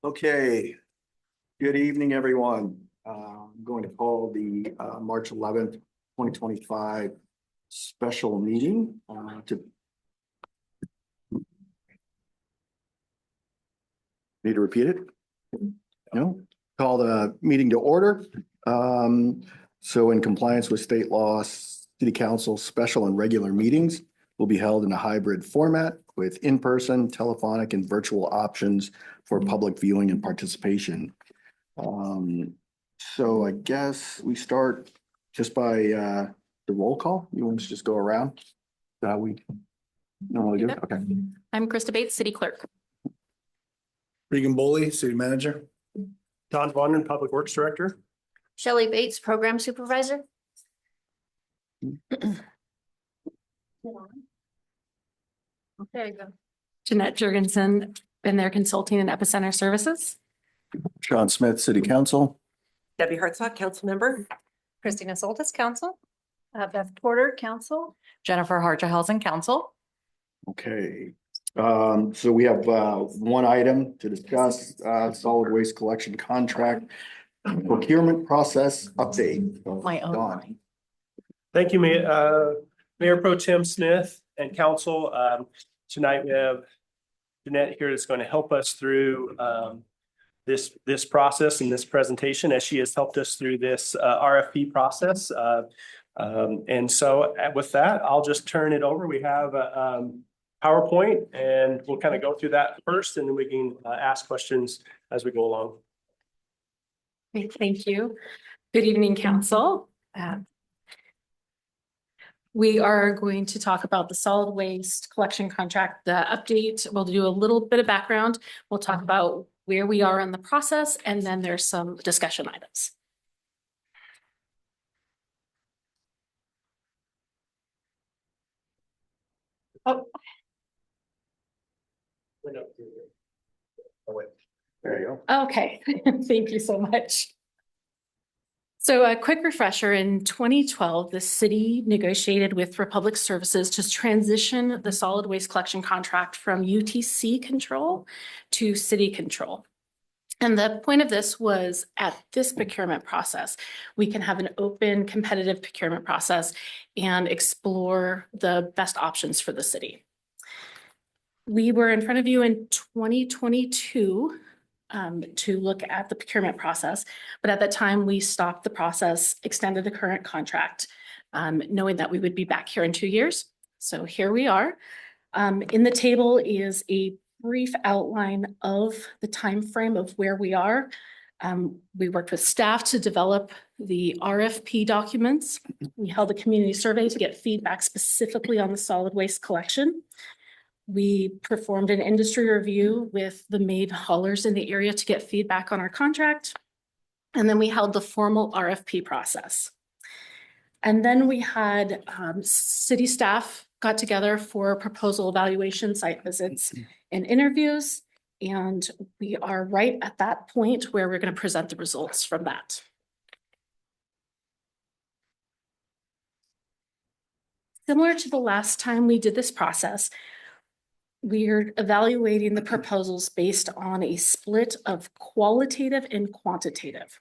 Okay, good evening, everyone. I'm going to call the March 11th, 2025 special meeting Need to repeat it? No? Call the meeting to order. So in compliance with state law, City Council special and regular meetings will be held in a hybrid format with in-person, telephonic, and virtual options for public viewing and participation. So I guess we start just by the roll call. You want us to just go around? Is that how we normally do it? Okay. I'm Krista Bates, City Clerk. Regan Boley, City Manager. Don Vaughn, Public Works Director. Shelley Bates, Program Supervisor. There you go. Jeanette Jurgensen, been there consulting and Epicenter Services. Sean Smith, City Council. Debbie Hartsock, Council Member. Christina Soltis, Council. Beth Porter, Council. Jennifer Harja-Helsen, Council. Okay. So we have one item to discuss, solid waste collection contract procurement process update. Don. Thank you, Mayor Pro Tem Smith and Council. Tonight we have Jeanette here that's going to help us through this process and this presentation, as she has helped us through this RFP process. And so with that, I'll just turn it over. We have PowerPoint, and we'll kind of go through that first, and then we can ask questions as we go along. Great, thank you. Good evening, Council. We are going to talk about the solid waste collection contract, the update. We'll do a little bit of background. We'll talk about where we are in the process, and then there's some discussion items. Oh. There you go. Okay, thank you so much. So a quick refresher, in 2012, the city negotiated with Republic Services to transition the solid waste collection contract from UTC control to city control. And the point of this was, at this procurement process, we can have an open, competitive procurement process and explore the best options for the city. We were in front of you in 2022 to look at the procurement process, but at that time we stopped the process, extended the current contract, knowing that we would be back here in 2 years. So here we are. In the table is a brief outline of the time frame of where we are. We worked with staff to develop the RFP documents. We held a community survey to get feedback specifically on the solid waste collection. We performed an industry review with the main haulers in the area to get feedback on our contract. And then we held the formal RFP process. And then we had city staff got together for proposal evaluation, site visits, and interviews. And we are right at that point where we're going to present the results from that. Similar to the last time we did this process, we're evaluating the proposals based on a split of qualitative and quantitative.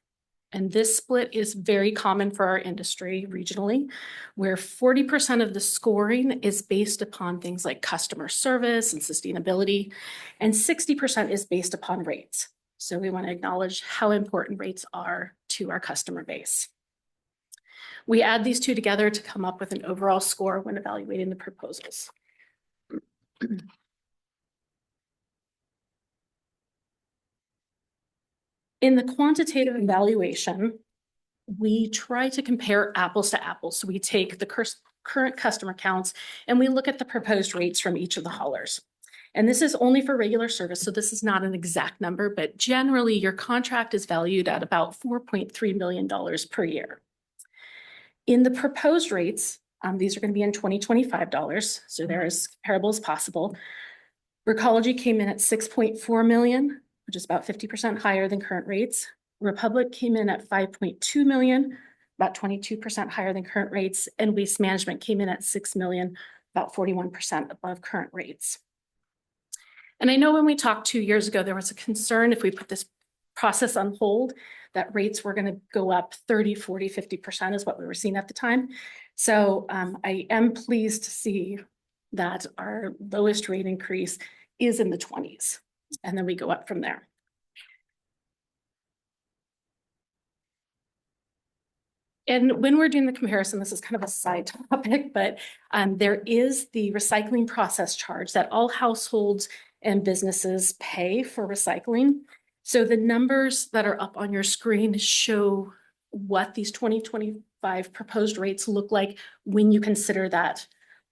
And this split is very common for our industry regionally, where 40% of the scoring is based upon things like customer service and sustainability, and 60% is based upon rates. So we want to acknowledge how important rates are to our customer base. We add these two together to come up with an overall score when evaluating the proposals. In the quantitative evaluation, we try to compare apples to apples. So we take the current customer counts and we look at the proposed rates from each of the haulers. And this is only for regular service, so this is not an exact number, but generally your contract is valued at about $4.3 million per year. In the proposed rates, these are going to be in 2025 dollars, so they're as comparable as possible. Recology came in at 6.4 million. Which is about 50% higher than current rates. Republic came in at 5.2 million, about 22% higher than current rates, and Waste Management came in at 6 million, about 41% above current rates. And I know when we talked 2 years ago, there was a concern if we put this process on hold, that rates were going to go up 30, 40, 50% is what we were seeing at the time. So I am pleased to see that our lowest rate increase is in the 20s, and then we go up from there. And when we're doing the comparison, this is kind of a side topic, but there is the recycling process charge that all households and businesses pay for recycling. So the numbers that are up on your screen show what these 2025 proposed rates look like when you consider that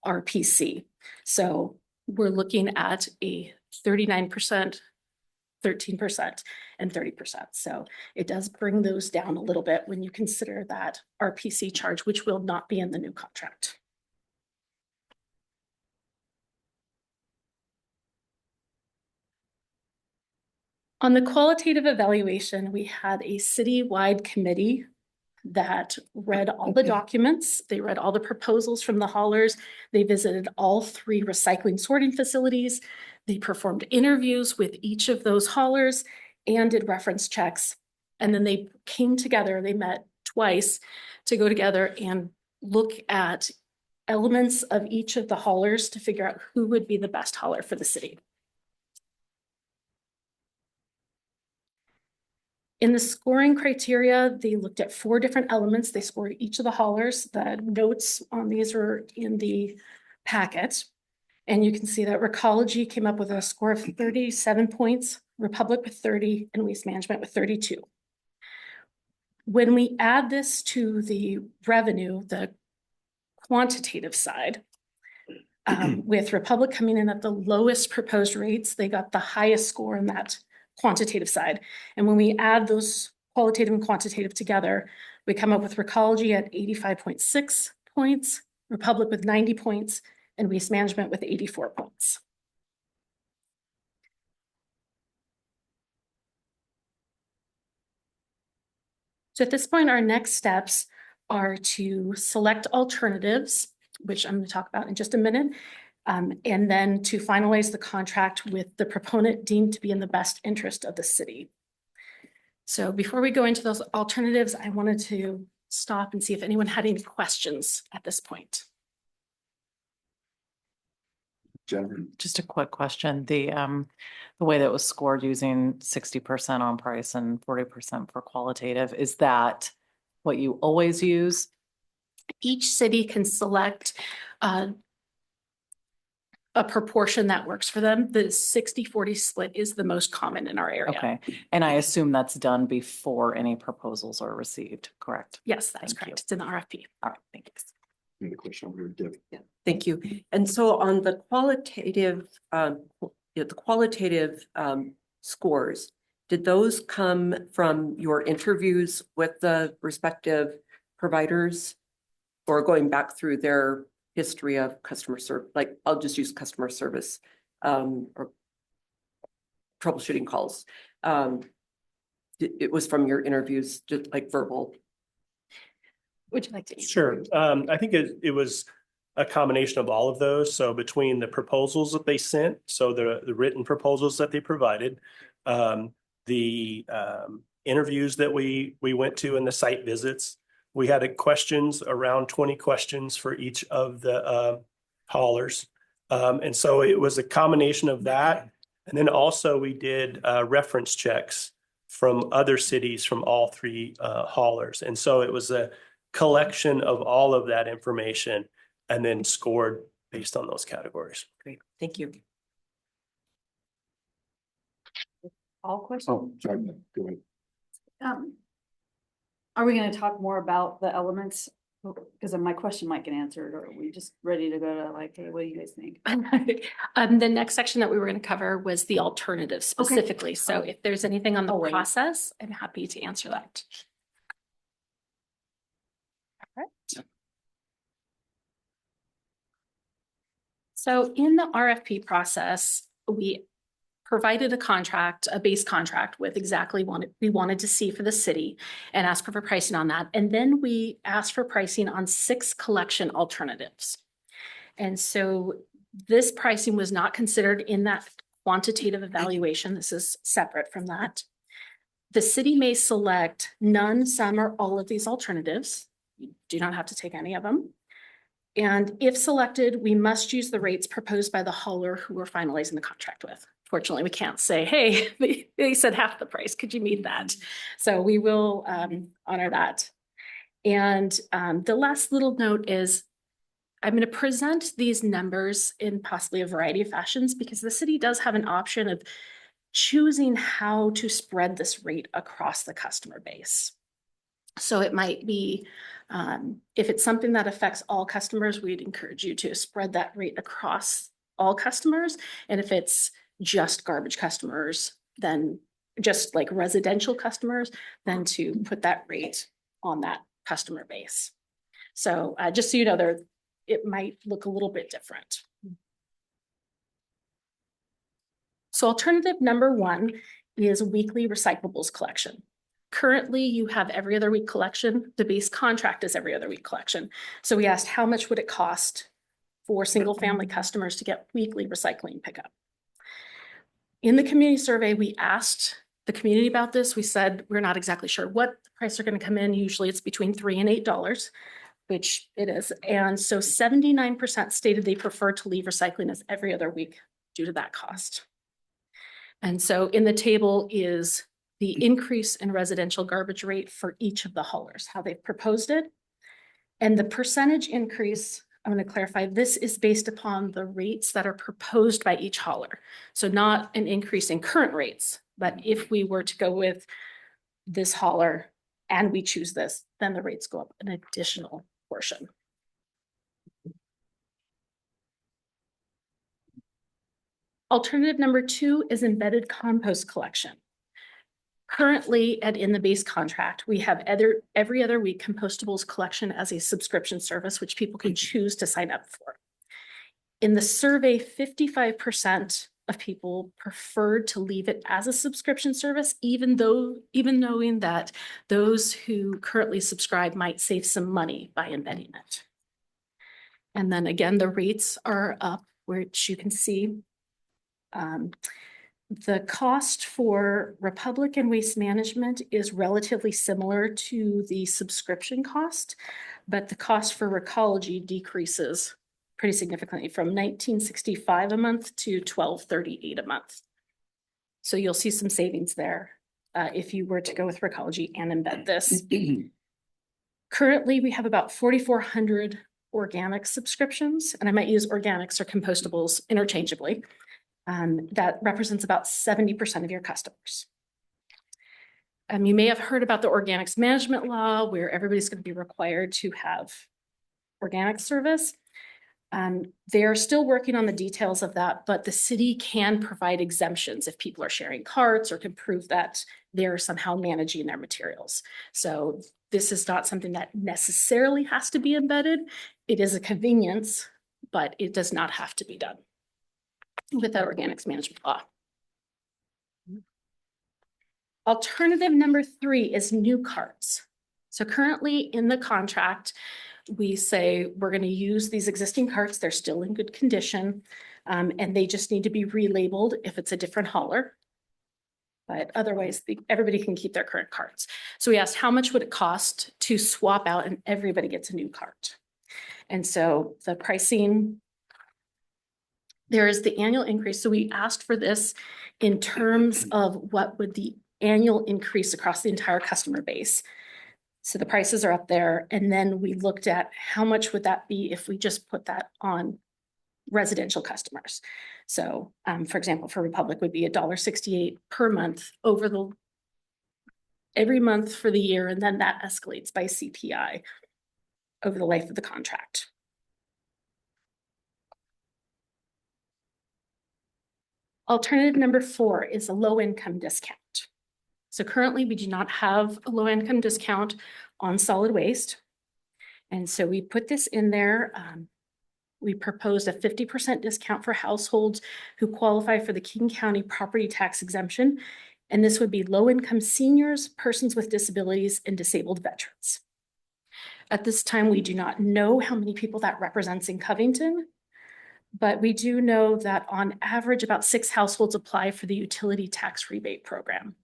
RPC. So we're looking at a 39%, 13%, and 30%. So it does bring those down a little bit when you consider that RPC charge, which will not be in the new contract. On the qualitative evaluation, we had a citywide committee that read all the documents. They read all the proposals from the haulers. They visited all 3 recycling sorting facilities. They performed interviews with each of those haulers and did reference checks. And then they came together, they met twice to go together and look at elements of each of the haulers to figure out who would be the best hauler for the city. In the scoring criteria, they looked at 4 different elements. They scored each of the haulers. The notes on these are in the packet. And you can see that Recology came up with a score of 37 points, Republic with 30, and Waste Management with 32. When we add this to the revenue, the quantitative side, with Republic coming in at the lowest proposed rates, they got the highest score in that quantitative side. And when we add those qualitative and quantitative together, we come up with Recology at 85.6 points, Republic with 90 points, and Waste Management with 84 points. So at this point, our next steps are to select alternatives, which I'm going to talk about in just a minute, and then to finalize the contract with the proponent deemed to be in the best interest of the city. So before we go into those alternatives, I wanted to stop and see if anyone had any questions at this point. Jennifer? Just a quick question. The way that was scored using 60% on price and 40% for qualitative, is that what you always use? Each city can select a proportion that works for them. The 60-40 split is the most common in our area. Okay. And I assume that's done before any proposals are received, correct? Yes, that's Thank you. correct. It's in the RFP. All right, thank you. Any question over here, Deb? Yeah, thank you. And so on the qualitative scores, did those come from your interviews with the respective providers, or going back through their history of customer service? Like, I'll just use customer service or troubleshooting calls. It was from your interviews, just like verbal. Would you like to? Sure. I think it was a combination of all of those. So between the proposals that they sent, so the written proposals that they provided, the interviews that we went to and the site visits, we had questions, around 20 questions for each of the haulers. And so it was a combination of that. And then also we did reference checks from other cities from all 3 haulers. And so it was a collection of all of that information and then scored based on those categories. Great, thank you. All questions? Oh, sorry, go ahead. Are we gonna talk more about the elements? Because my question might get answered, or are we just ready to go to like, hey, what do you guys think? The next section that we were going to cover was the alternatives specifically. So if there's anything on the Oh, wait. process, I'm happy to answer that. All right. So in the RFP process, we provided a contract, a base contract with exactly what we wanted to see for the city and asked for pricing on that. And then we asked for pricing on 6 collection alternatives. And so this pricing was not considered in that quantitative evaluation. This is separate from that. The city may select none, some, or all of these alternatives. You do not have to take any of them. And if selected, we must use the rates proposed by the hauler who we're finalizing the contract with. Fortunately, we can't say, hey, they said half the price. Could you meet that? So we will honor that. And the last little note is I'm going to present these numbers in possibly a variety of fashions because the city does have an option of choosing how to spread this rate across the customer base. So it might be, if it's something that affects all customers, we'd encourage you to spread that rate across all customers. And if it's just garbage customers, then just like residential customers, then to put that rate on that customer base. So just so you know, it might look a little bit different. So alternative number one is weekly recyclables collection. Currently, you have every other week collection. The base contract is every other week collection. So we asked how much would it cost for single family customers to get weekly recycling pickup. In the community survey, we asked the community about this. We said, we're not exactly sure what the price are going to come in. Usually it's between $3 and $8, which it is. And so 79% stated they prefer to leave recycling as every other week due to that cost. And so in the table is the increase in residential garbage rate for each of the haulers, how they've proposed it. And the percentage increase, I'm going to clarify, this is based upon the rates that are proposed by each hauler. So not an increase in current rates, but if we were to go with this hauler and we choose this, then the rates go up an additional portion. Alternative number two is embedded compost collection. Currently, and in the base contract, we have every other week compostables collection as a subscription service, which people can choose to sign up for. In the survey, 55% of people preferred to leave it as a subscription service, even knowing that those who currently subscribe might save some money by embedding it. And then again, the rates are up, which you can see. The cost for Republic and Waste Management is relatively similar to the subscription cost, but the cost for Recology decreases pretty significantly from $19.65 a month to $12.38 a month. So you'll see some savings there if you were to go with Recology and embed this. Currently, we have about 4,400 organic subscriptions, and I might use organics or compostables interchangeably. That represents about 70% of your customers. You may have heard about the organics management law where everybody's going to be required to have organic service. They're still working on the details of that, but the city can provide exemptions if people are sharing carts or can prove that they're somehow managing their materials. So this is not something that necessarily has to be embedded. It is a convenience, but it does not have to be done with that organics management law. Alternative number three is new carts. So currently in the contract, we say we're going to use these existing carts. They're still in good condition, and they just need to be relabeled if it's a different hauler. But otherwise, everybody can keep their current carts. So we asked how much would it cost to swap out and everybody gets a new cart. And so the pricing, there is the annual increase. So we asked for this in terms of what would the annual increase across the entire customer base. So the prices are up there. And then we looked at how much would that be if we just put that on residential customers. So for example, for Republic would be $1.68 per month over every month for the year. And then that escalates by CPI over the life of the contract. Alternative number four is a low income discount. So currently we do not have a low income discount on solid waste. And so we put this in there. We proposed a 50% discount for households who qualify for the King County property tax exemption. And this would be low income seniors, persons with disabilities, and disabled veterans. At this time, we do not know how many people that represents in Covington. But we do know that on average, about 6 households apply for the utility tax rebate program.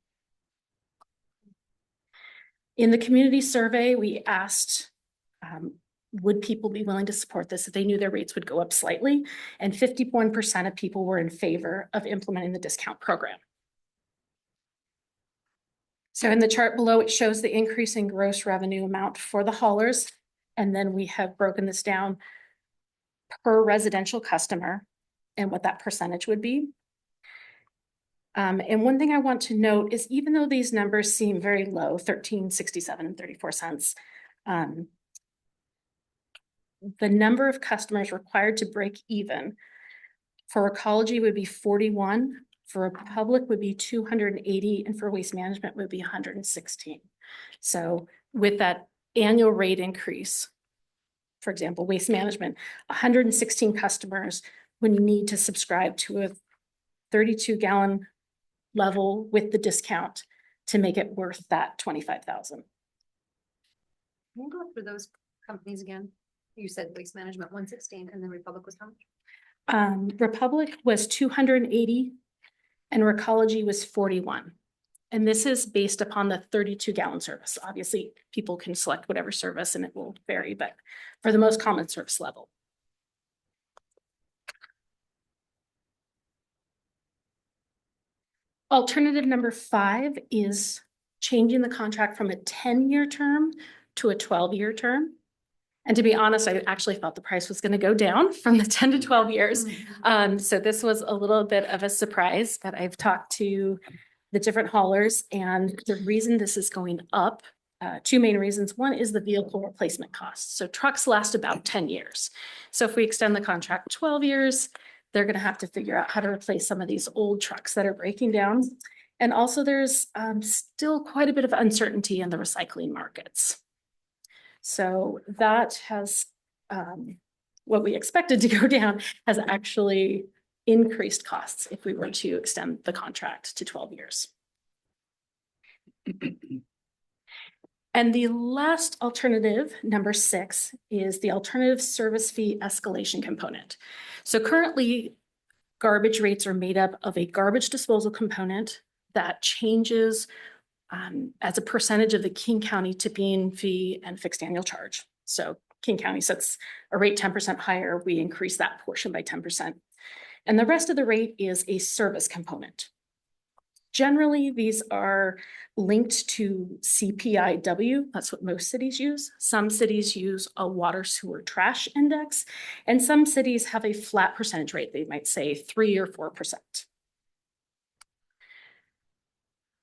In the community survey, we asked, would people be willing to support this if they knew their rates would go up slightly? And 51% of people were in favor of implementing the discount program. So in the chart below, it shows the increase in gross revenue amount for the haulers. And then we have broken this down per residential customer and what that percentage would be. And one thing I want to note is even though these numbers seem very low, 13.67 and 34 cents, the number of customers required to break even for ecology would be 41, for public would be 280, and for waste management would be 116. So with that annual rate increase, for example, waste management, 116 customers would need to subscribe to a 32-gallon level with the discount to make it worth that 25,000. Can you go through those companies again? You said Waste Management 116 and then Republic was how much? Republic was 280 and Recology was 41. And this is based upon the 32-gallon service. Obviously, people can select whatever service and it will vary, but for the most common service level. Alternative number 5 is changing the contract from a 10-year term to a 12-year term. And to be honest, I actually thought the price was going to go down from the 10 to 12 years. So this was a little bit of a surprise, but I've talked to the different haulers, and the reason this is going up, 2 main reasons. One is the vehicle replacement costs. So trucks last about 10 years. So if we extend the contract 12 years, they're going to have to figure out how to replace some of these old trucks that are breaking down. And also there's still quite a bit of uncertainty in the recycling markets. So that has, what we expected to go down has actually increased costs if we were to extend the contract to 12 years. And the last alternative, number 6, is the alternative service fee escalation component. So currently, garbage rates are made up of a garbage disposal component that changes as a percentage of the King County tipping fee and fixed annual charge. So King County sets a rate 10% higher, we increase that portion by 10%. And the rest of the rate is a service component. Generally, these are linked to CPIW. That's what most cities use. Some cities use a water sewer trash index, and some cities have a flat percentage rate. They might say 3 or 4%.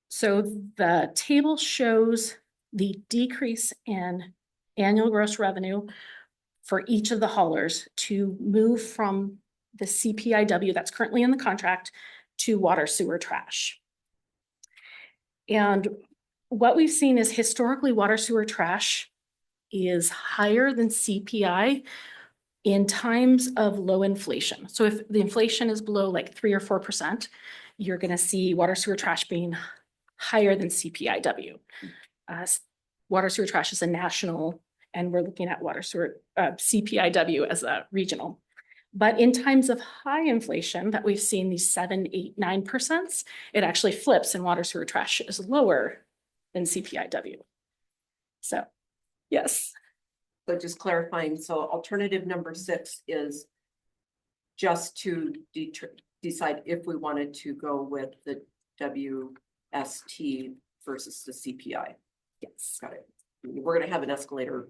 So the table shows the decrease in annual gross revenue for each of the haulers to move from the CPIW that's currently in the contract to water sewer trash. And what we've seen is historically water sewer trash is higher than CPI in times of low inflation. So if the inflation is below like 3 or 4%, you're going to see water sewer trash being higher than CPIW. Water sewer trash is a national, and we're looking at water sewer CPIW as a regional. But in times of high inflation that we've seen these 7, 8, 9%, it actually flips and water sewer trash is lower than CPIW. So, yes. So just clarifying, so alternative number 6 is just to decide if we wanted to go with the WST versus the CPI. Yes. Got it. We're gonna have an escalator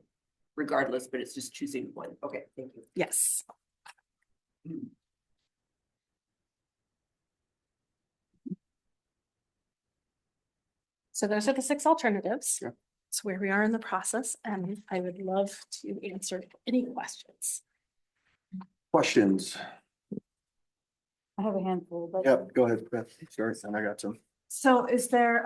regardless, but it's just choosing one. Okay, thank you. Yes. So those are the 6 alternatives. Yep. That's where we are in the process, and I would love to answer any questions. Questions? I have a handful, but. Yep, go ahead, Beth. Sorry, and I got some. So is there,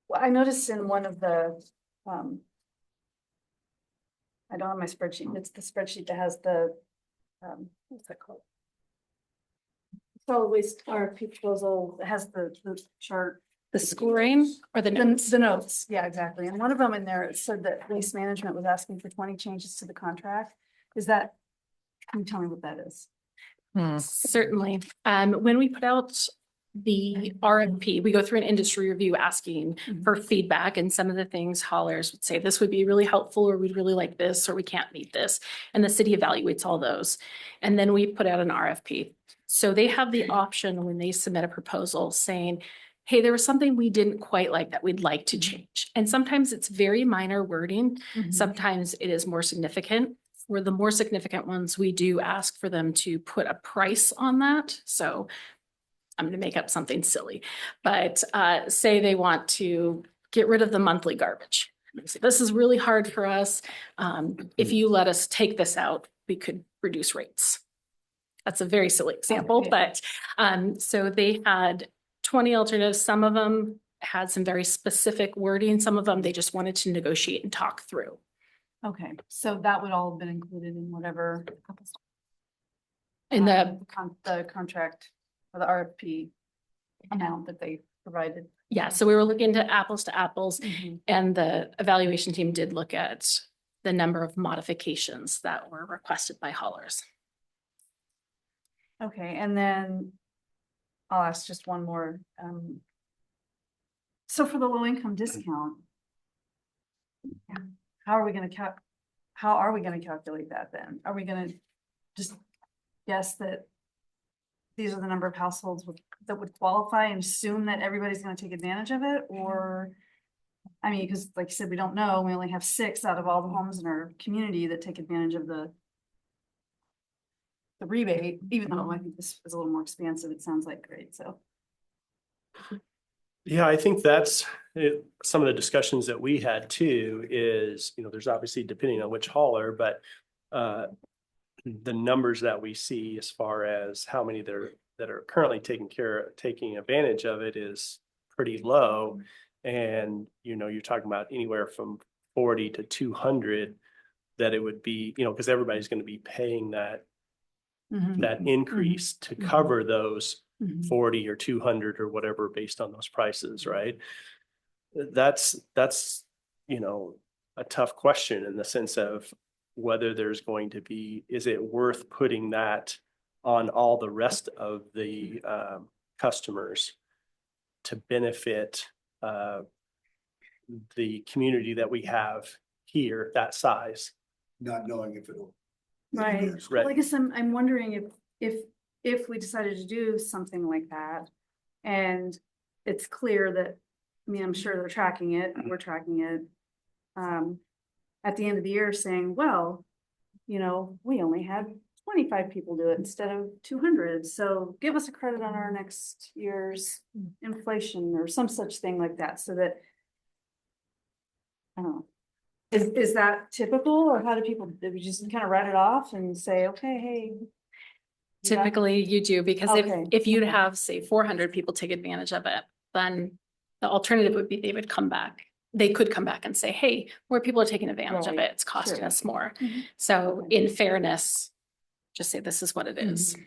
well, I noticed in one of the, I don't have my spreadsheet, it's the spreadsheet that has the, what's that called? Solid waste RFP proposal, it has the chart The scoring or the notes? The notes, yeah, exactly. And one of them in there, it said that Waste Management was asking for 20 changes to the contract. Is that, can you tell me what that is? Certainly. When we put out the RFP, we go through an industry review asking for feedback, and some of the things haulers would say, this would be really helpful, or we'd really like this, or we can't meet this. And the city evaluates all those. And then we put out an RFP. So they have the option when they submit a proposal saying, hey, there was something we didn't quite like that we'd like to change. And sometimes it's very minor wording. Sometimes it is more significant. For the more significant ones, we do ask for them to put a price on that. So I'm going to make up something silly, but say they want to get rid of the monthly garbage. This is really hard for us. If you let us take this out, we could reduce rates. That's a very silly example, Okay. but so they had 20 alternatives. Some of them had some very specific wording. Some of them they just wanted to negotiate and talk through. Okay, so that would all have been included in whatever. In the The contract or the RFP amount that they provided. yeah, so we were looking to apples, and the evaluation team did look at the number of modifications that were requested by haulers. Okay, and then I'll ask just one more. So for the low income discount, how are we gonna calculate that then? Are we gonna just guess that these are the number of households that would qualify and assume that everybody's gonna take advantage of it? Or, I mean, because like you said, we don't know, we only have 6 out of all the homes in our community that take advantage of the rebate, even though I think this is a little more expansive, it sounds like, great, so. Yeah, I think that's some of the discussions that we had too is, there's obviously depending on which hauler, but the numbers that we see as far as how many that are currently taking advantage of it is pretty low. And, you're talking about anywhere from 40 to 200 that it would be, because everybody's going to be paying that increase to cover those 40 or 200 or whatever based on those prices, right? That's a tough question in the sense of whether there's going to be, is it worth putting that on all the rest of the customers to benefit the community that we have here, that size? Not knowing if it'll. Right, Right. well, I guess I'm wondering if we decided to do something like that. And it's clear that, I mean, I'm sure they're tracking it, we're tracking it. At the end of the year saying, well, we only had 25 people do it instead of 200. So give us a credit on our next year's inflation or some such thing like that, so that, I don't know. Is that typical, or how do we just kind of write it off and say, okay, hey. Typically you do, because Okay. if you'd have, say, 400 people take advantage of it, then the alternative would be they would come back. They could come back and say, hey, more people are taking advantage of Right. it. It's costing Sure. us more. Mhm. So Okay. in fairness, just say this is what it is.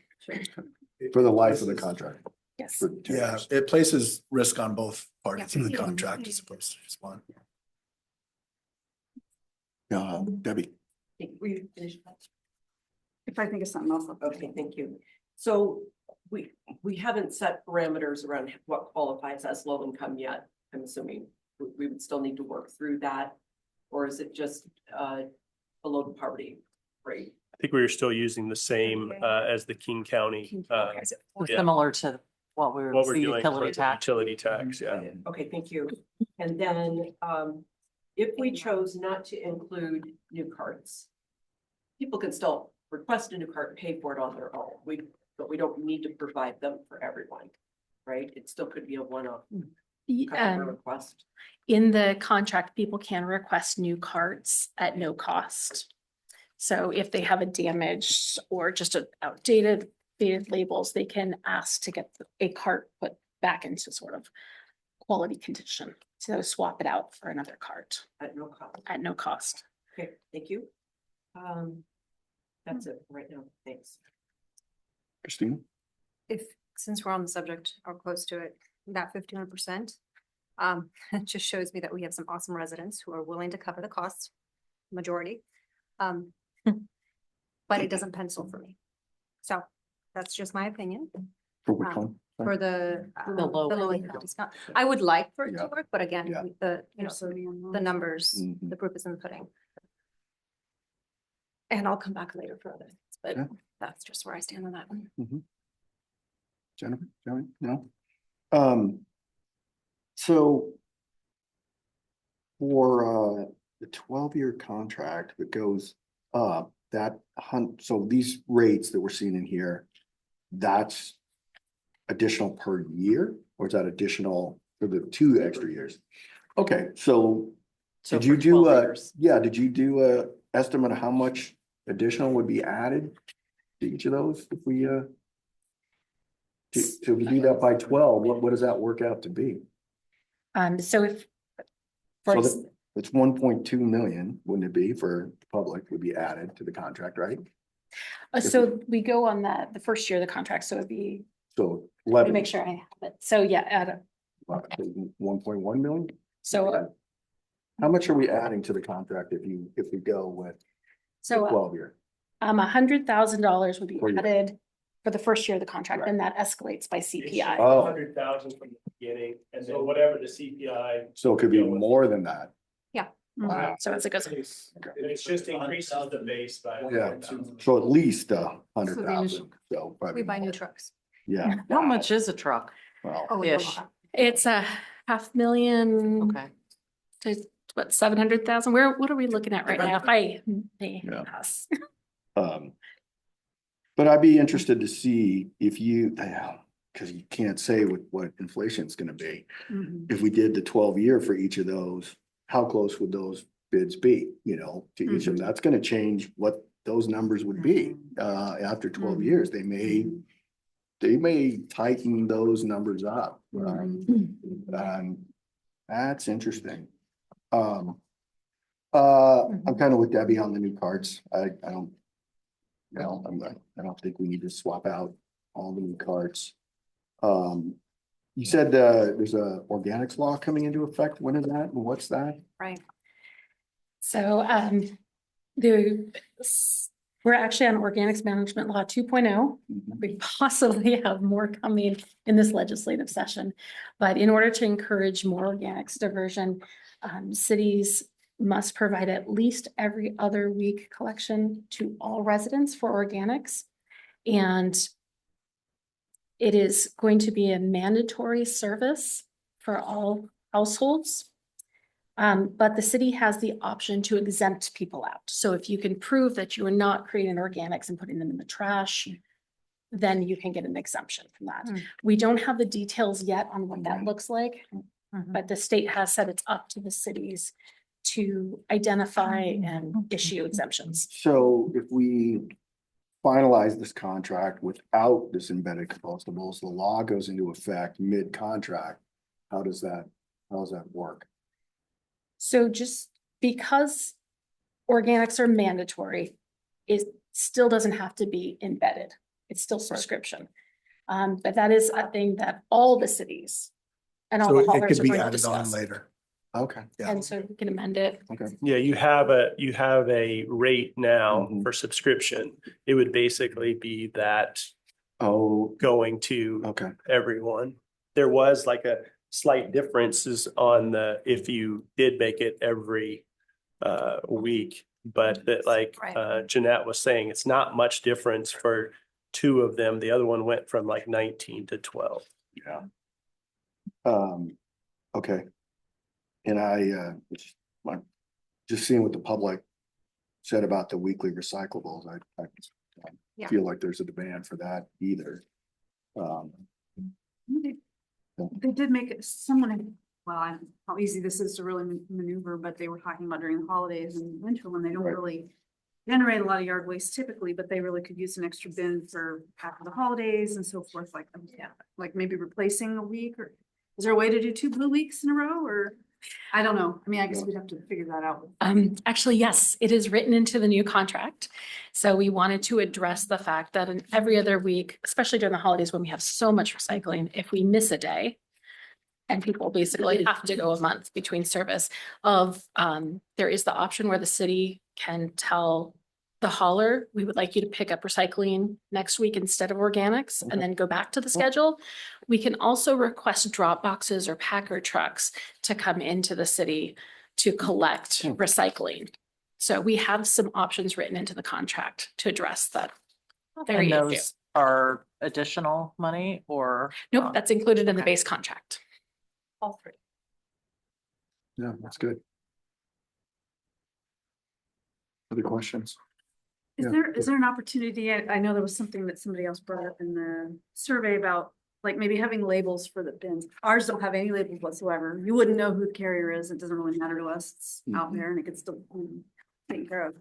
For the life of the contract. Yes. for 2 Yeah, years. it places risk on both parties of the Yeah. contract as opposed to just one. Debbie. Were you finished? If I think of something else. I'll- Okay, thank you. So we haven't set parameters around what qualifies as low income yet. I'm assuming we would still need to work through that. Or is it just below the poverty rate? I think we were still using the same as the King County, yeah. Similar to what we were, What we're the doing utility for the tax. utility tax, yeah. Okay, thank you. And then if we chose not to include new carts, people can still request a new cart and pay for it on their own. But we don't need to provide them for everyone, right? It still could be a one-off customer request. In the contract, people can request new carts at no cost. So if they have a damaged or just an outdated labels, they can ask to get a cart put back into sort of quality condition. So swap it out for another cart At no cost. at no cost. Okay, thank you. That's it right now. Thanks. Christine? If, since we're on the subject or close to it, that 51%, It just shows me that we have some awesome residents who are willing to cover the costs, majority. But it doesn't pencil for me. So that's just my opinion For which Um, one? for the. The low low end. income discount. I would like for it Yeah. to work, but again, Yeah. the, you know, There's so many unknowns. the numbers, Mhm. the proof is in the pudding. And I'll come back later for other things, but Yeah. that's just where I stand on that one. Jennifer, Joey? No? So for the 12-year contract that goes up, so these rates that we're seeing in here, that's additional per year, or is that additional for the 2 extra years? Okay, so So did you for do 12 years. did you do a estimate of how much additional would be added to each of those if we to we do that by 12, what does that work out to be? So if. So For, that, it's 1.2 million, wouldn't it be, for the public would be added to the contract, right? so we go on the first year of the contract, so it'd be, So let me 11. make sure I have it. So yeah, 1.1 million? so, How much are we adding to the contract if we go with the so, 12-year? $100,000 would be Per year. added for the first year of the contract, Right. and that escalates by CPI. Oh. 100,000 from the beginning, and then whatever the CPI. So it could be more than that. Wow. So as it goes, It's just increases the base by. Yeah, so at least initial- 100,000, so We probably buy new more. trucks. Yeah. How much is a truck? Well, Oh, it's a Ish. lot. it's a $500,000 Okay. to what, 700,000? What are we looking at right now? If I may Yeah. ask. But I'd be interested to see if you, because you can't say what inflation's gonna be. Mhm. If we did the 12-year for each of those, how close would those bids be, to each of them? That's gonna change what those numbers would be, after 12 years. They may tighten those numbers up. And that's interesting. I'm kind of with Debbie on the new carts. I don't, I don't think we need to swap out all the new carts. You said, there's a organics law coming into effect. When is that? And what's that? Right. So, we're actually on Organics Management Law 2.0. We possibly have more coming in this legislative session. But in order to encourage more organics diversion, cities must provide at least every other week collection to all residents for organics. And it is going to be a mandatory service for all households. But the city has the option to exempt people out. So if you can prove that you are not creating organics and putting them in the trash, then you can get an exemption from that. We don't have the details yet on what that looks like, but the state has said it's up to the cities to identify and issue exemptions. So if we finalize this contract without this embedded compostables, the law goes into effect mid-contract. How does that work? So just because organics are mandatory, it still doesn't have to be embedded. It's still subscription. But that is a thing that all the cities and all So the it haulers could are be going to added on discuss. later. Okay, Yeah. And so we can amend it. okay. Yeah, you have a rate now Mhm. for subscription. It would basically be that Oh, going to okay. everyone. There was like a slight differences on if you did make it every week. But that Right. Jeanette was saying, it's not much difference for 2 of them. The other one went from like 19 to 12. Yeah. Okay. And I'm just seeing what the public said about the weekly recyclables. I Yeah. feel like there's a demand for that either. They did make it, well, I don't know how easy this is to really maneuver, but they were talking about during the holidays and winter when they don't Right. really generate a lot of yard waste typically, but they really could use an extra bin for after the holidays and so forth, like maybe replacing a week, or is there a way to do 2 blue weeks in a row, or? I don't know. I mean, I guess we'd have to figure that out. Actually, yes, it is written into the new contract. So we wanted to address the fact that in every other week, especially during the holidays when we have so much recycling, if we miss a day, And people basically have to go a month between service there is the option where the city can tell the hauler, we would like you to pick up recycling next week instead of organics and then go back to the schedule. We can also request drop boxes or packer trucks to come into the city to collect recycling. So we have some options written into the contract to address that. Very And issue. those are additional money or? Nope, that's included in the Okay. base contract. All three. Yeah, that's good. Other questions? Is Yeah. there an opportunity? I know there was something that somebody else brought up in the survey about like maybe having labels for the bins. Ours don't have any labels whatsoever. You wouldn't know who the carrier is. It doesn't really matter to us. It's out there and it gets still taken care of.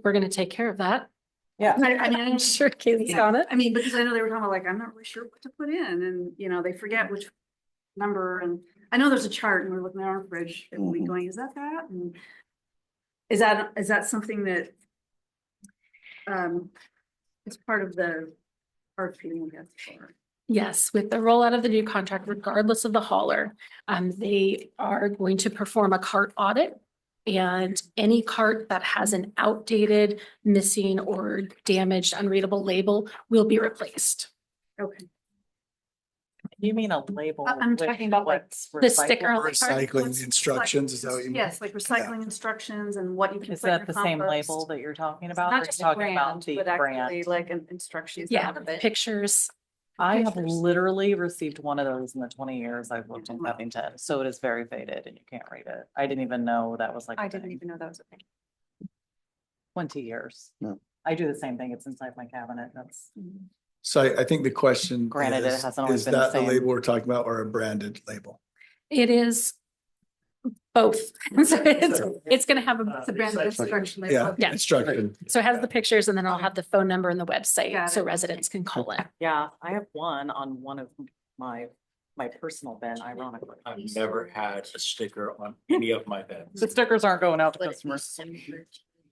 We're gonna take care of that. Yeah. I mean, I'm sure Kaylee's on it. I mean, because I know they were talking about like, I'm not really sure what to put in and, you know, they forget which number and I know there's a chart and we're looking at our fridge every week going, is that? And is that something that is part of the RFP, I guess? Or- Yes, with the rollout of the new contract, regardless of the hauler, they are going to perform a cart audit. And any cart that has an outdated, missing or damaged, unreadable label will be replaced. Okay. You mean a label? I'm with talking about, like, what's the sticker on recyclable? the cart. Recycling instructions, is that what you mean? Yes, like recycling instructions and what you can. Is put in that your the same compost. label that you're talking about? Or Not you're just a talking about brand, the but actually brand? like an instructions. Yeah, out of it. pictures. I have pictures. literally received one of those in the 20 years I've lived in Wow. Covington, so it is very faded and you can't read it. I didn't even know that was like. a I didn't thing. even know that was a thing. 20 years. No. I do the same thing. It's inside my cabinet. That's, So I think the question Granted, it is, hasn't always is been the that the same. label we're talking about or a branded label? It is both. So it's gonna have It's a brand of instruction. Yeah, Yeah. instruction. So it has the pictures and then I'll have the phone number and the website Got so it. residents can call it. yeah, I have one on one of my personal bin, ironically. I've never had a sticker on any of my beds. The stickers aren't going out to customers.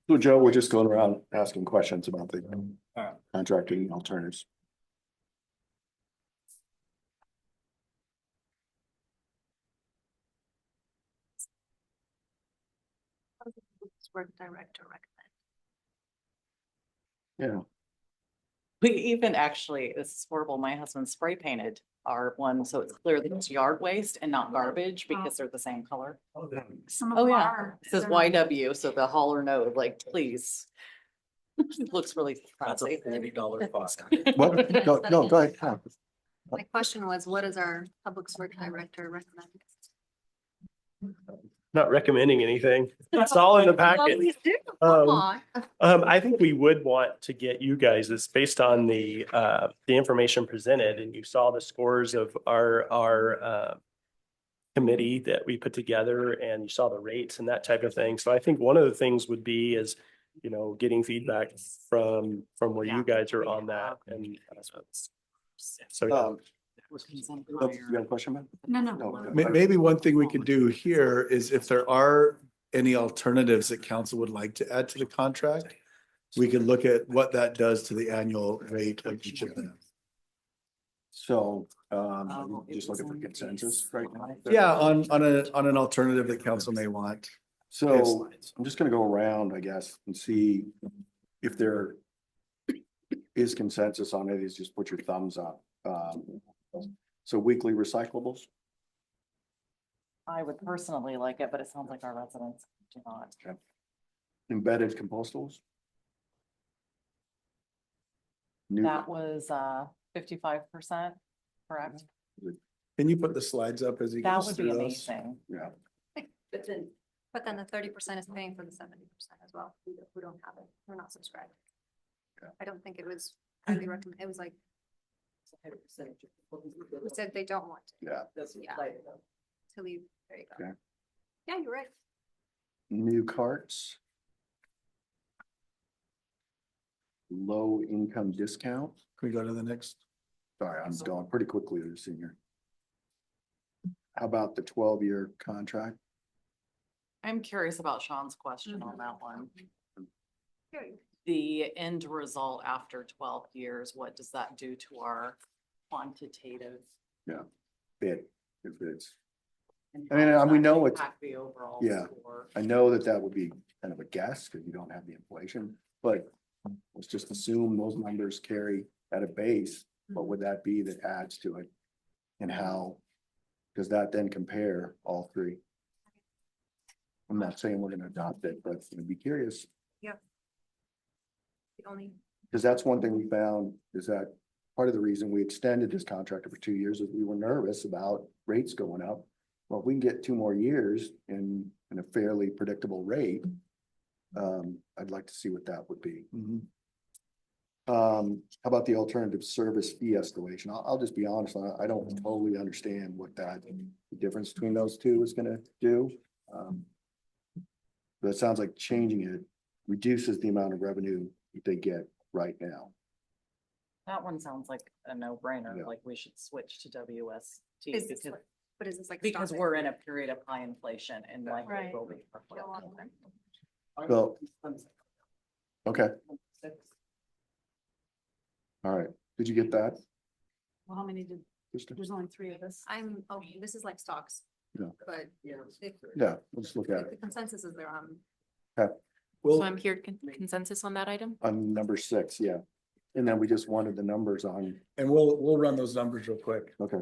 So Joe, we're just going around asking questions about the contracting alternatives. Work director recommend. Yeah. We even actually, this is horrible, my husband spray painted our one, so it's clear that it's yard waste and not garbage because they're the same color. Some of Oh, them yeah. are. It says YW, so the hauler knows, like, please. It looks really That's a fancy. $40 fine. What? No, go ahead. My question was, what does our public works director recommend? Not recommending anything. It's all in the packet. Come Um, on. I think we would want to get you guys, this based on the information presented and you saw the scores of our committee that we put together and you saw the rates and that type of thing. So I think one of the things would be is, you know, getting feedback from where you guys are on that and so. yeah. You got a question, man? No. Maybe one thing we could do here is if there are any alternatives that council would like to add to the contract, we can look at what that does to the annual rate of each of them. So, just looking for consensus right now. Yeah, on an alternative that council may want. So I'm just gonna go around, I guess, and see if there is consensus on it, is just put your thumbs up. So weekly recyclables, I would personally like it, but it sounds like our residents do not. embedded compostables. New, That was 55%, correct? Can you put the slides up as he That goes would be through those? amazing. yeah, But then the 30% is paying for the 70% as well, who don't have it, we're not subscribed. Okay. I don't think it was highly recommended, it was like, who said they don't want to, yeah. to leave, there you go. Okay. Yeah, you're right. New carts. Low income discount. Can we go to the next? Sorry, I'm going pretty quickly there, senior. How about the 12-year contract? I'm curious about Sean's question on that one. Here, The end result after 12 years, what does that do to our quantitative? Bid. if it's, And I mean, how does we that know it's- impact the overall Yeah. score? I know that that would be kind of a guess because you don't have the inflation, but let's just assume those numbers carry at a base. What would that be that adds to it? And how does that then compare all three? I'm not saying we're gonna adopt it, but I'd be curious, The only, because that's one thing we found is that part of the reason we extended this contract for 2 years is we were nervous about rates going up. Well, if we can get 2 more years in a fairly predictable rate, I'd like to see what that would be. How about the alternative service fee escalation? I'll just be honest, I don't totally understand what that, the difference between those two is gonna do. But it sounds like changing it reduces the amount of revenue that they get right now. That one sounds like a no-brainer, Yeah. like we should switch to WST is this, because, what is this like? because stop it? we're in a period of high inflation and like. Right. will be for quite a long time. So, okay, all right. Did you get that? Well, how many did, Krista? there's only 3 of us. I'm, oh, this is like stocks. Yeah. But if Yeah, let's look at the it. consensus is there on, So Well, I'm here consensus on that item? On number 6, yeah. And then we just wanted the numbers on, and we'll run those numbers real quick. okay,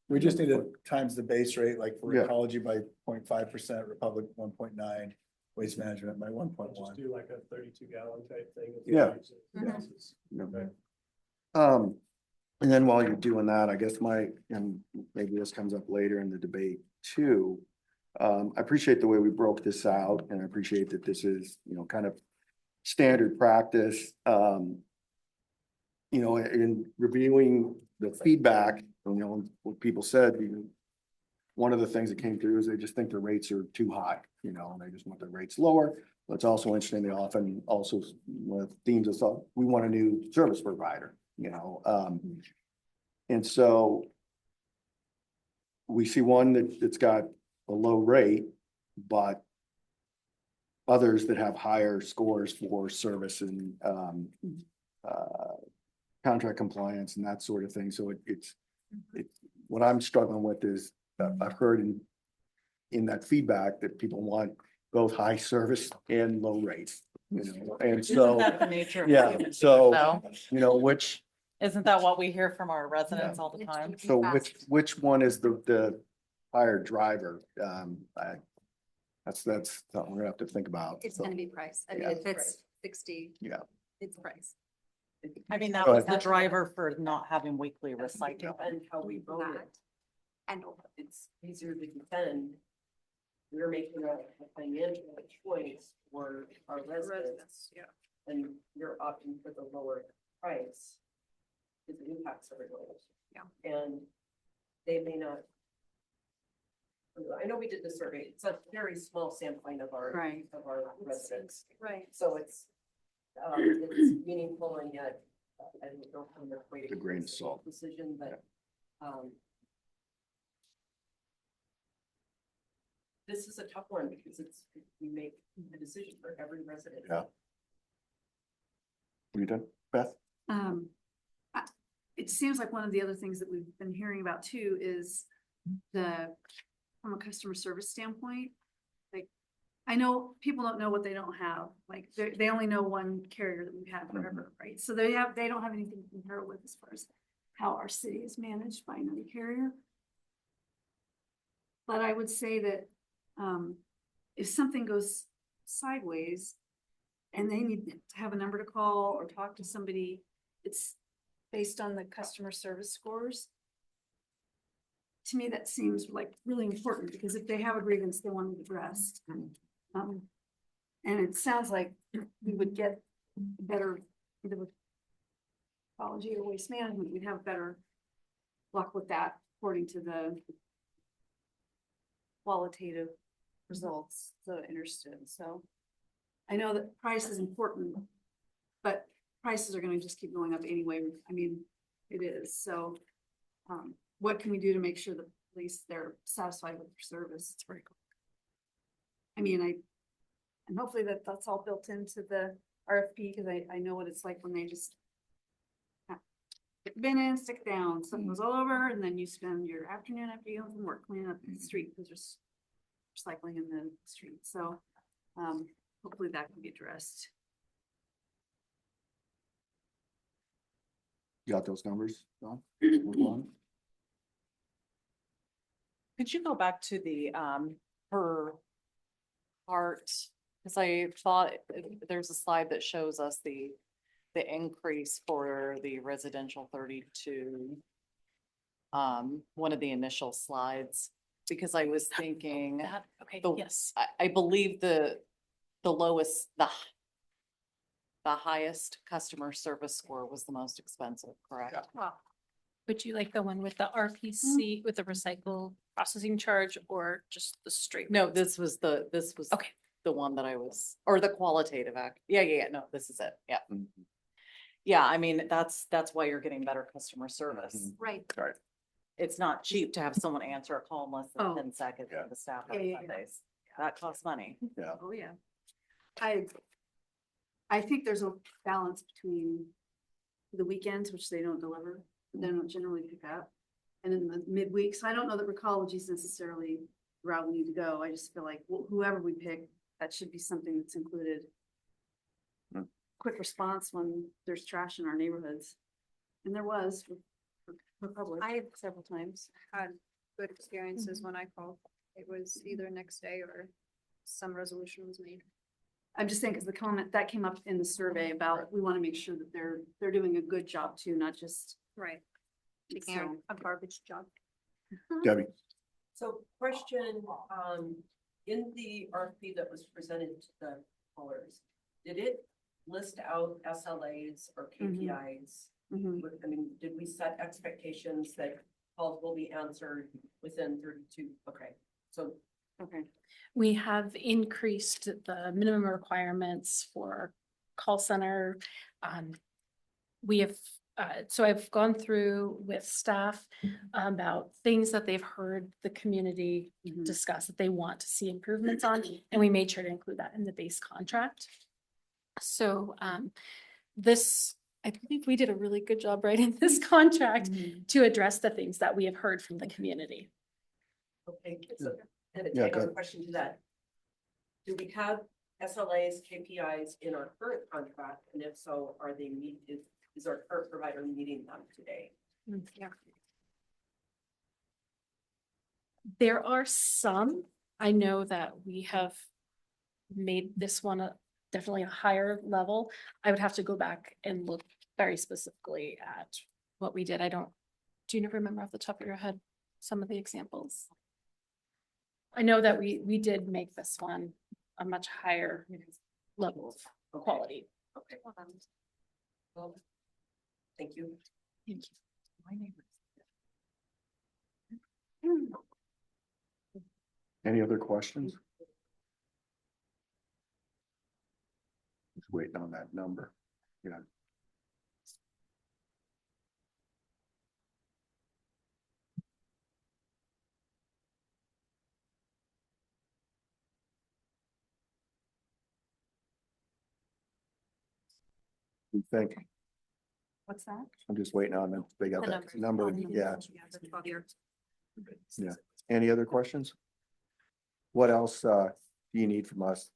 We just need to times the base rate, like for Yeah. ecology by 0.5%, Republic 1.9, waste management by 1.1. do like a 32-gallon type thing. Yeah. Mhm. And then while you're doing that, I guess and maybe this comes up later in the debate too. I appreciate the way we broke this out and I appreciate that this is, kind of standard practice. In reviewing the feedback, what people said, one of the things that came through is they just think the rates are too high, and they just want the rates lower. But it's also interesting, they often also, one of the themes is, we want a new service provider, and so we see one that's got a low rate, but others that have higher scores for service and contract compliance and that sort of thing. So it's what I'm struggling with is I've heard in that feedback that people want both high service and low rates, and Isn't so, that the nature of yeah, human so, beings, which, Isn't that what we hear from our residents all the time? so which one is the higher driver? That's something we're gonna have to think about. it's So, gonna be price. I mean, Yeah. if it's 60. Yeah. It's price. I mean, that Go was the ahead. driver for not having weekly recycling. And how we vote it, That and it's easier to defend. We're making a financial choice for our residents. yeah. And you're opting for the lower price. It impacts everybody. Yeah. And they may not. I know we did the survey, it's a very small sampling of our, Right. of our residents, Right. so it's meaningful and yet, I don't know how to equate it. A grain of salt. Decision, but, this is a tough one because we make a decision for every resident. Yeah. You done, Beth? It seems like one of the other things that we've been hearing about too is from a customer service standpoint. Like, I know people don't know what they don't have, like, they only know one carrier that we've had forever, right? So they don't have anything to compare with as far as how our city is managed by another carrier. But I would say that, if something goes sideways and they need to have a number to call or talk to somebody, it's based on the customer service scores. To me, that seems like really important because if they have a grievance, they want it addressed. And it sounds like we would get better, either with ecology or waste management, we'd have better luck with that according to the qualitative results, so interested. So I know that price is important, but prices are gonna just keep going up anyway. I mean, it is. So what can we do to make sure that at least they're satisfied with their service? It's very cool. I mean, and hopefully that's all built into the RFP because I know what it's like when they just the bin in, stick it down, something goes all over, and then you spend your afternoon after you go home from work cleaning up the street, because there's recycling in the street, so, hopefully that can be addressed. You got those numbers, Don? Move on. Could you go back to the, per part? Because I thought there's a slide that shows us the increase for the residential 32. One of the initial slides, because I was thinking, That, okay, the- yes. I believe the lowest, the highest customer service score was the most expensive, correct? Well, would you like the one with the RPC, with the recycle processing charge, or just the straight? No, this was Okay. the one that I was, or the qualitative act. Yeah, no, this is it. Yeah. Mhm. Yeah, I mean, that's why you're getting better customer service. Right. It's not cheap to have someone answer a call in less than Oh. 10 seconds Yeah. for the staff Yeah, on yeah, yeah. Sundays. That costs money. Yeah. Oh, yeah. I think there's a balance between the weekends, which they don't deliver, they don't generally pick up. And in the midweek, so I don't know that Recology is necessarily the route we need to go. I just feel like whoever we pick, that should be something that's included. Hmm. Quick response when there's trash in our neighborhoods. And there was for public I've several times. had good experiences when I called. It was either next day or some resolution was made. I'm just saying, because the comment that came up in the survey about, we want to make sure that they're doing a good job too, not just. Right. Taking out So- a garbage jug. Debbie, So question, in the RFP that was presented to the callers, did it list out SLAs or KPIs? Mhm. I mean, did we set expectations that calls will be answered within 32? Okay, so Okay. We have increased the minimum requirements for call center. We have, so I've gone through with staff about things that they've heard the community Mhm. discuss that they want to see improvements on, and we made sure to include that in the base contract. So this, I believe we did a really good job writing this contract Mhm. to address the things that we have heard from the community. okay, so and a Yeah, tag go on ahead. question to that. Do we have SLAs, KPIs in our current contract? And if so, are they is our current provider meeting them today? Yeah. There are some, I know that we have made this one definitely a higher level. I would have to go back and look very specifically at what we did. Do you remember off the top of your head some of the examples? I know that we did make this one a much higher level of quality. Okay. Well, thank you. Thank you. any other questions? Just waiting on that number. Yeah. You think? What's that? I'm just waiting on them. They got The that numbers. number. Yeah. The 12 years. Yeah. Any other questions? What else do you need from us?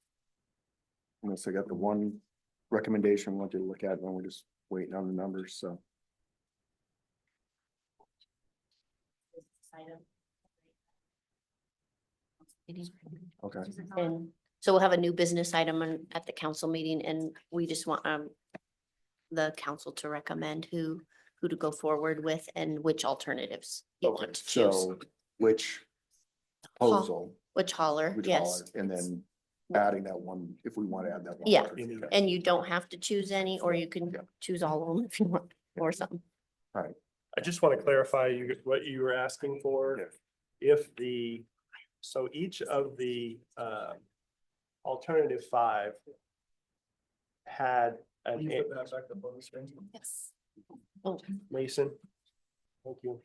Unless I got the one recommendation I want you to look at when we're just waiting on the numbers, so. Okay, And so we'll have a new business item at the council meeting, and we just want the council to recommend who to go forward with and which alternatives you okay, want to choose. so which proposal, Which hauler, which yes. hauler, and then adding that one, if we want to add that one. Yeah. Okay. And you don't have to choose any, or you can Yeah. choose all of them if you want, or something. I just want to clarify what you were asking for. Yeah. If so each of the alternative 5 had Can you an, put that back up on the screen? Yes. Mason. Thank you.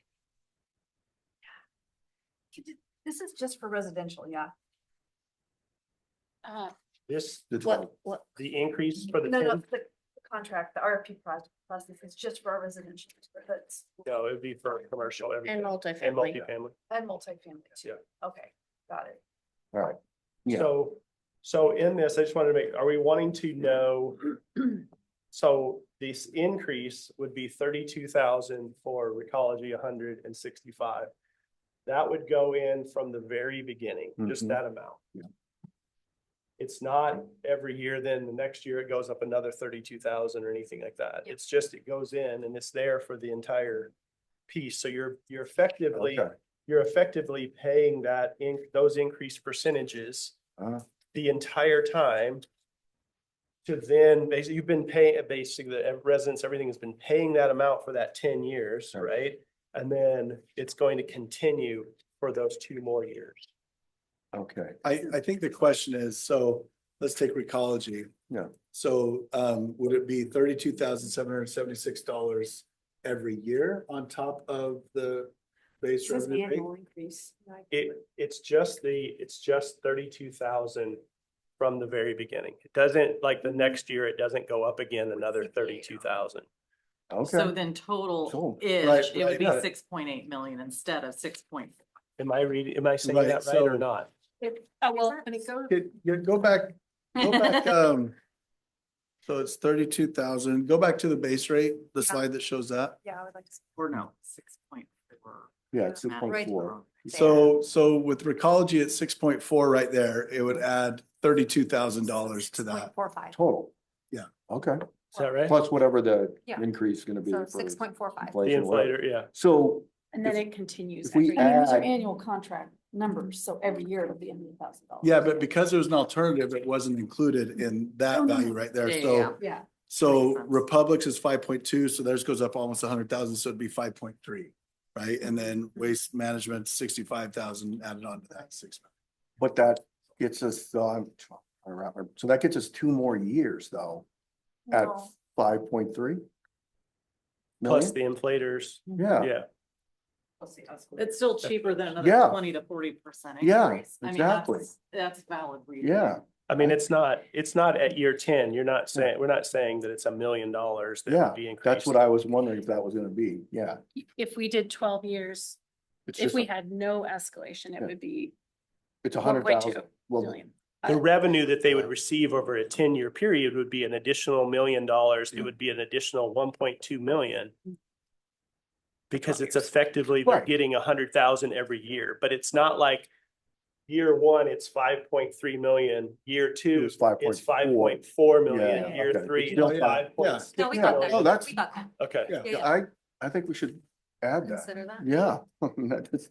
This is just for residential, yeah. This, The What, 12. what, the increase for the No, 10, the contract, the RFP project. process. It's just for our residential neighborhoods No, it'd be for commercial, everything. And And multifamily. multifamily. and multifamily too. Yeah. Okay, got it. All right. Yeah. So in this, I just wanted to make, are we wanting to know? So this increase would be 32,000 for Recology, 165. That would go in from the very beginning, just Mhm. that amount. Yeah. It's not every year, then the next year it goes up another 32,000 or anything like that. Yep. It's just, it goes in and it's there for the entire piece. So you're effectively, Okay. you're effectively paying that those increased percentages the entire time. To then, basically, you've been paying, basically, the residents, everything has been paying that amount for that 10 years, Right. right? And then it's going to continue for those 2 more years. Okay. I think the question is, so let's take Recology. Yeah. So would it be $32,776 every year on top of the base revenue rate? increase. It's just 32,000 from the very beginning. It doesn't, like the next year, it doesn't go up again another 32,000. So Okay. then total Cool. ish, Right, it would be right. 6.8 million instead of 6. Am I reading, am I saying Right, that right or so- not? When it goes. Go back, so it's 32,000. Go back to the base rate, the slide that shows that. Yeah, I would like to. Or no, 6.4. Yeah, it's Matt, 6.4. So with Recology at 6.4 right there, it would add $32,000 to that. 6.45. Total. Yeah. Okay. Is that right? Plus whatever the Yeah. increase is gonna be. So for 6.45. The inflation or whatever. inflator, yeah. So And then it continues. if we every I mean, these are add, annual contract numbers, so every year it'll be $100,000. Yeah, but because there was an alternative, it wasn't included in that value right there. Yeah, So, Yeah, so Makes sense. Republic's is 5.2, so theirs goes up almost 100,000, so it'd be 5.3. Right? And then waste management, 65,000 added on to that 6. but that gets us, so that gets us 2 more years though, at No. 5.3 Plus million? the inflators, Yeah, yeah. It's still cheaper than another Yeah. 20 to 40% Yeah, increase. I mean, exactly. that's valid reason. yeah, I mean, it's not at year 10. You're not saying, we're not saying that it's $1 million that yeah. would be increased. That's what I was wondering if that was gonna be. Yeah. If we did 12 years, It's if just, we had no escalation, it Yeah. would be it's 1.2 100,000. Well, million. The revenue that they would receive over a 10-year period would be an additional $1 million. It would be an additional 1.2 million. Because it's effectively, they're Right. getting 100,000 every year, but it's not like year 1, it's 5.3 million, year 2, It's 5.4. it's 5.4 million, Yeah, year okay. 3, It's still- it's yeah, 5.6 No, we Yeah. got million. that. Oh, that's- We got that. Okay. Yeah. Yeah. I think we should add that. Consider that. Yeah. That's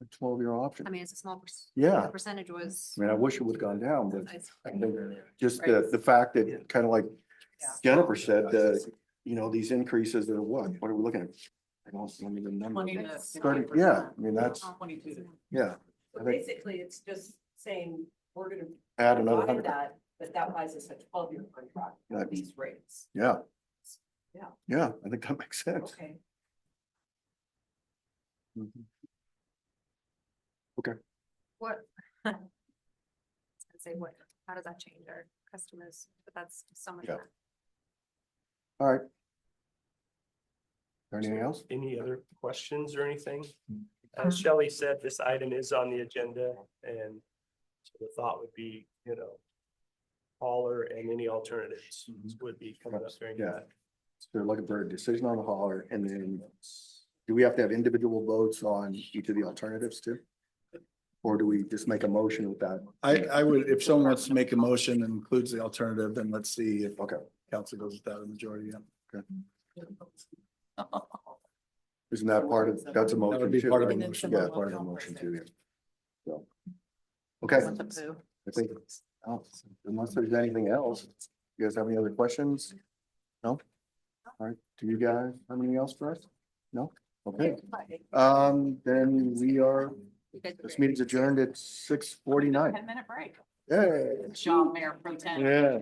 a 12-year option. I mean, it's a small. Yeah. The percentage was. I mean, I wish it would have gone down, but Nice. I think just the fact that kind of like Jennifer said, these increases are what are we looking at? I don't even number. 20 to 30, yeah, I mean, that's, 22 to. yeah. So basically, it's just saying, we're gonna Add another provide 100. that, but that buys us a 12-year contract Right. at these rates. Yeah. Yeah. Yeah, I think that makes sense. Okay. Mhm. What? I was gonna say, what, how does that change our customers? But that's so much. Yeah. more. All right. Anything else? Any other questions or anything? As Shelley said, this item is on the agenda and so the thought would be, hauler and any alternatives would be coming up during Yeah. that. So they're looking for a decision on the hauler, and then do we have to have individual votes on each of the alternatives too? Or do we just make a motion with that? I would, if someone wants to make a motion and includes the alternative, then let's see if Okay, council goes with that in majority. Yeah. isn't that part of, that's a motion would be too, part of right? the motion. Yeah, part of the motion too, yeah. So, okay, What the poo. I think, unless there's anything else, you guys have any other questions? No? All right, do you guys have anything else for us? No? Okay, then we are, You guys are this great. meeting's adjourned at 6:49. 10-minute break. Yay. Job, Mayor Pro Tem. Yeah.